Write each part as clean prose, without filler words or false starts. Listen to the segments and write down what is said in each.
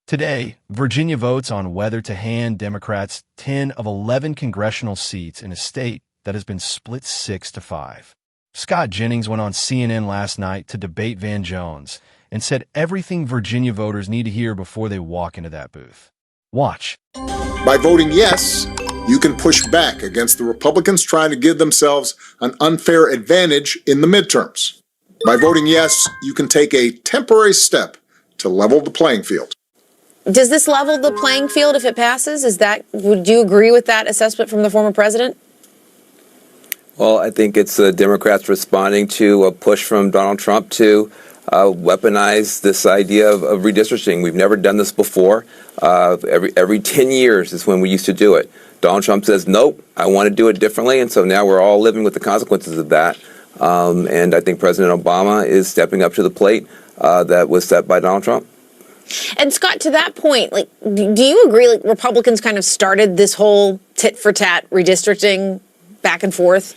Today, Virginia votes on whether to hand Democrats 10 of 11 congressional seats in a state that has been split 6-5. Scott Jennings went on CNN last night to debate Van Jones and said everything Virginia voters need to hear before they walk into that booth. Watch. By voting yes, you can push back against the Republicans trying to give themselves an unfair advantage in the midterms. By voting yes, you can take a temporary step to level the playing field. Does this level the playing field if it passes? Would you agree with that assessment from the former president? Well, I think it's the Democrats responding to a push from Donald Trump to weaponize this idea of redistricting. We've never done this before. Every 10 years is when we used to do it. Donald Trump says, nope, I want to do it differently. And so now we're all living with the consequences of that. And I think President Obama is stepping up to the plate that was set by Donald Trump. And Scott, to that point, do you agree Republicans kind of started this whole tit-for-tat redistricting back and forth?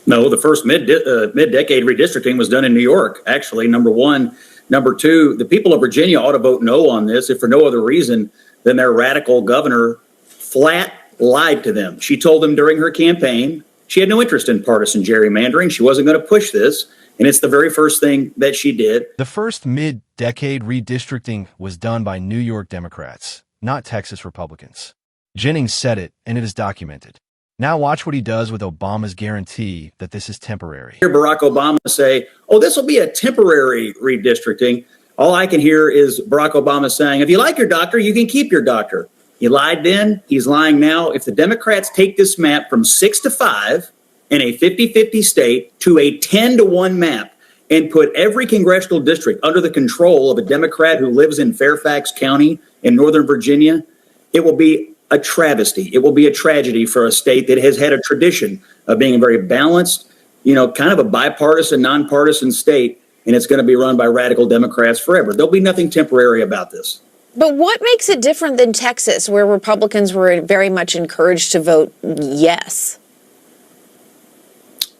No, the first mid-decade redistricting was done in New York, actually, number one. Number two, the people of Virginia ought to vote no on this, if for no other reason than their radical governor flat lied to them. She told them during her campaign she had no interest in partisan gerrymandering. She wasn't going to push this. And it's the very first thing that she did. The first mid-decade redistricting was done by New York Democrats, not Texas Republicans. Jennings said it, and it is documented. Now watch what he does with Obama's guarantee that this is temporary. Hear Barack Obama say, oh, this will be a temporary redistricting. All I can hear is Barack Obama saying, if you like your doctor, you can keep your doctor. He lied then. He's lying now. If the Democrats take this map from 6-5 in a 50-50 state to a 10-1 map and put every congressional district under the control of a Democrat who lives in Fairfax County in Northern Virginia, it will be a travesty. It will be a tragedy for a state that has had a tradition of being a very balanced, kind of a bipartisan, nonpartisan state, and it's going to be run by radical Democrats forever. There'll be nothing temporary about this. But what makes it different than Texas, where Republicans were very much encouraged to vote yes?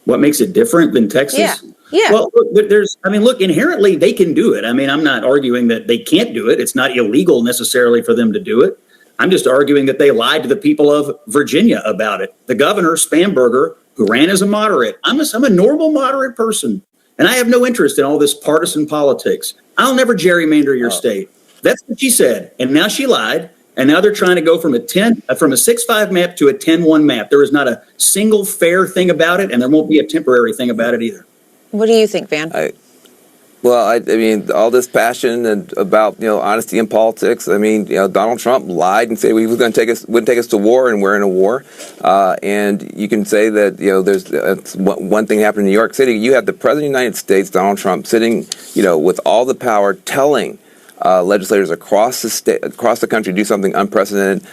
What makes it different than Texas? Yeah. Well, look, inherently they can do it. I mean, I'm not arguing that they can't do it. It's not illegal necessarily for them to do it. I'm just arguing that they lied to the people of Virginia about it. The governor, Spanberger, who ran as a moderate, I'm a normal moderate person, and I have no interest in all this partisan politics. I'll never gerrymander your state. That's what she said. And now she lied. And now they're trying to go from a 6-5 map to a 10-1 map. There is not a single fair thing about it, and there won't be a temporary thing about it either. What do you think, Van? I mean, all this passion and about honesty in politics. I mean, Donald Trump lied and said he was wouldn't take us to war, and we're in a war. And you can say that there's one thing happened in New York City. You have the President of the United States, Donald Trump, sitting with all the power, telling legislators across the country do something unprecedented.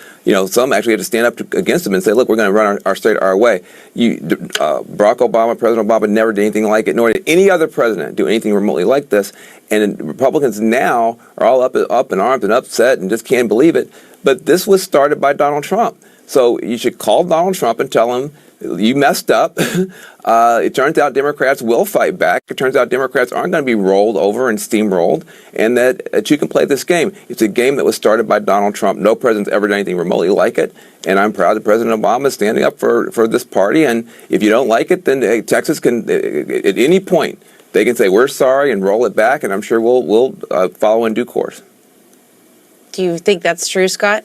Some actually had to stand up against him and say, look, we're going to run our state our way. Barack Obama, President Obama never did anything like it, nor did any other president do anything remotely like this. And Republicans now are all up in arms and upset and just can't believe it. But this was started by Donald Trump. So you should call Donald Trump and tell him, you messed up. It turns out Democrats will fight back. It turns out Democrats aren't going to be rolled over and steamrolled, and that you can play this game. It's a game that was started by Donald Trump. No president's ever done anything remotely like it, and I'm proud that President Obama is standing up for this party. And if you don't like it, then Texas can, at any point, they can say, we're sorry and roll it back, and I'm sure we'll follow in due course. Do you think that's true, Scott?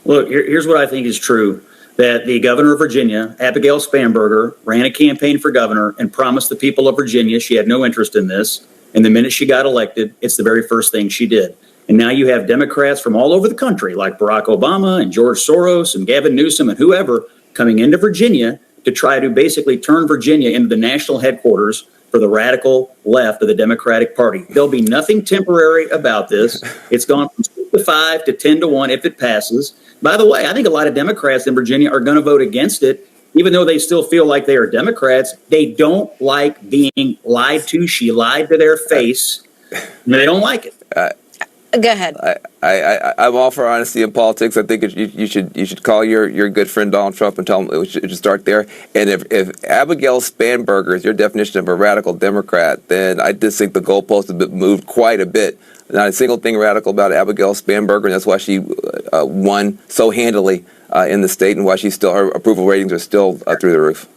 Look, here's what I think is true. That the governor of Virginia, Abigail Spanberger, ran a campaign for governor and promised the people of Virginia she had no interest in this. And the minute she got elected, it's the very first thing she did. And now you have Democrats from all over the country, like Barack Obama and George Soros and Gavin Newsom and whoever, coming into Virginia to try to basically turn Virginia into the national headquarters for the radical left of the Democratic Party. There'll be nothing temporary about this. It's gone from 6-5 to 10-1 if it passes. By the way, I think a lot of Democrats in Virginia are going to vote against it, even though they still feel like they are Democrats. They don't like being lied to. She lied to their face. And they don't like it. Go ahead. I'm all for honesty in politics. I think you should call your good friend Donald Trump and tell him it should start there. And if Abigail Spanberger is your definition of a radical Democrat, then I just think the goalposts have been moved quite a bit Not a single thing radical about Abigail Spanberger, and that's why she won so handily in the state, and why her approval ratings are still through the roof.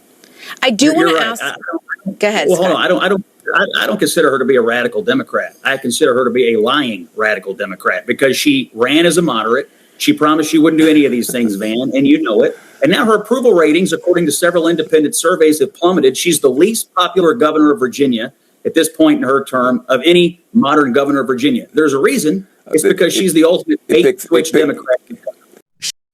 I do want to right. ask. Go ahead. Well, Scott. hold on. I don't consider her to be a radical Democrat. I consider her to be a lying radical Democrat because she ran as a moderate. She promised she wouldn't do any of these things, Van, and you know it. And now her approval ratings, according to several independent surveys, have plummeted. She's the least popular governor of Virginia at this point in her term of any modern governor of Virginia. There's a reason. It's because she's the ultimate bait-switch Democrat.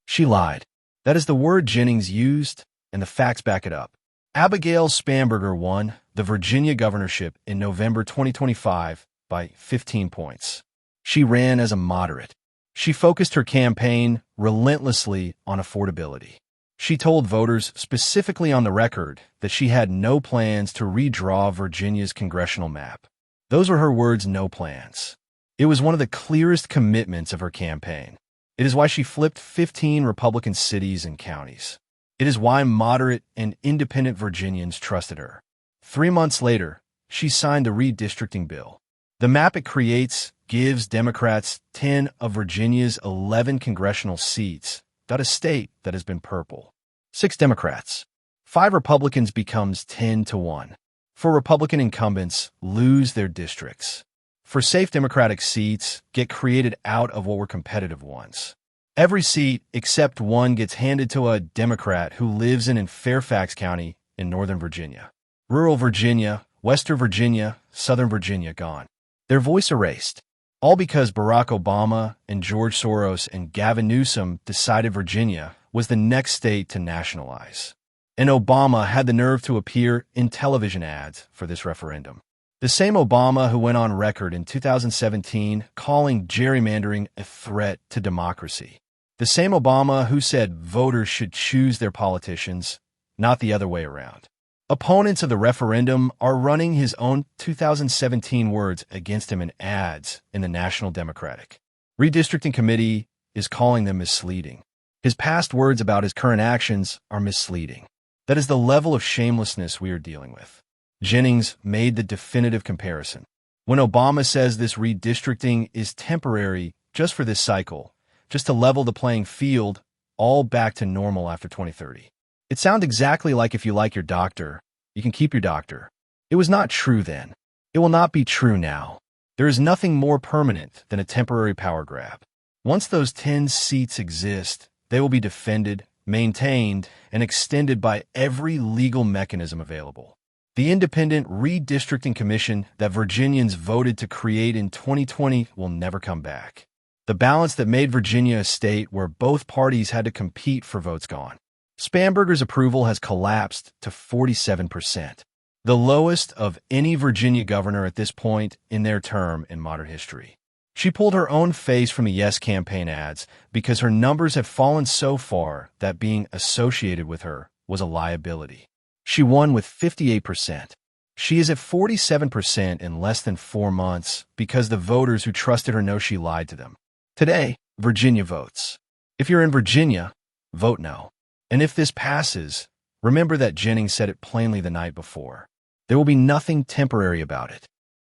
She lied. That is the word Jennings used, and the facts back it up. Abigail Spanberger won the Virginia governorship in November 2025 by 15 points. She ran as a moderate. She focused her campaign relentlessly on affordability. She told voters specifically on the record that she had no plans to redraw Virginia's congressional map. Those were her words, no plans. It was one of the clearest commitments of her campaign. It is why she flipped 15 Republican cities and counties. It is why moderate and independent Virginians trusted her. 3 months later, she signed the redistricting bill. The map it creates gives Democrats 10 of Virginia's 11 congressional seats, that a state that has been purple. 6 Democrats. 5 Republicans becomes 10-1. 4 Republican incumbents lose their districts. For safe Democratic seats, get created out of what were competitive ones. Every seat except one gets handed to a Democrat who lives in Fairfax County in Northern Virginia. Rural Virginia, Western Virginia, Southern Virginia gone. Their voice erased. All because Barack Obama and George Soros and Gavin Newsom decided Virginia was the next state to nationalize. And Obama had the nerve to appear in television ads for this referendum. The same Obama who went on record in 2017 calling gerrymandering a threat to democracy. The same Obama who said voters should choose their politicians, not the other way around. Opponents of the referendum are running his own 2017 words against him in ads in the National Democratic Redistricting Committee is calling them misleading. His past words about his current actions are misleading. That is the level of shamelessness we are dealing with. Jennings made the definitive comparison. When Obama says this redistricting is temporary just for this cycle, just to level the playing field, all back to normal after 2030. It sounds exactly like if you like your doctor, you can keep your doctor. It was not true then. It will not be true now. There is nothing more permanent than a temporary power grab. Once those 10 seats exist, they will be defended, maintained, and extended by every legal mechanism available. The Independent Redistricting Commission that Virginians voted to create in 2020 will never come back. The balance that made Virginia a state where both parties had to compete for votes gone. Spanberger's approval has collapsed to 47%, the lowest of any Virginia governor at this point in their term in modern history. She pulled her own face from the Yes campaign ads because her numbers have fallen so far that being associated with her was a liability. She won with 58%. She is at 47% in less than 4 months because the voters who trusted her know she lied to them. Today, Virginia votes. If you're in Virginia, vote no. And if this passes, remember that Jennings said it plainly the night before. There will be nothing temporary about it.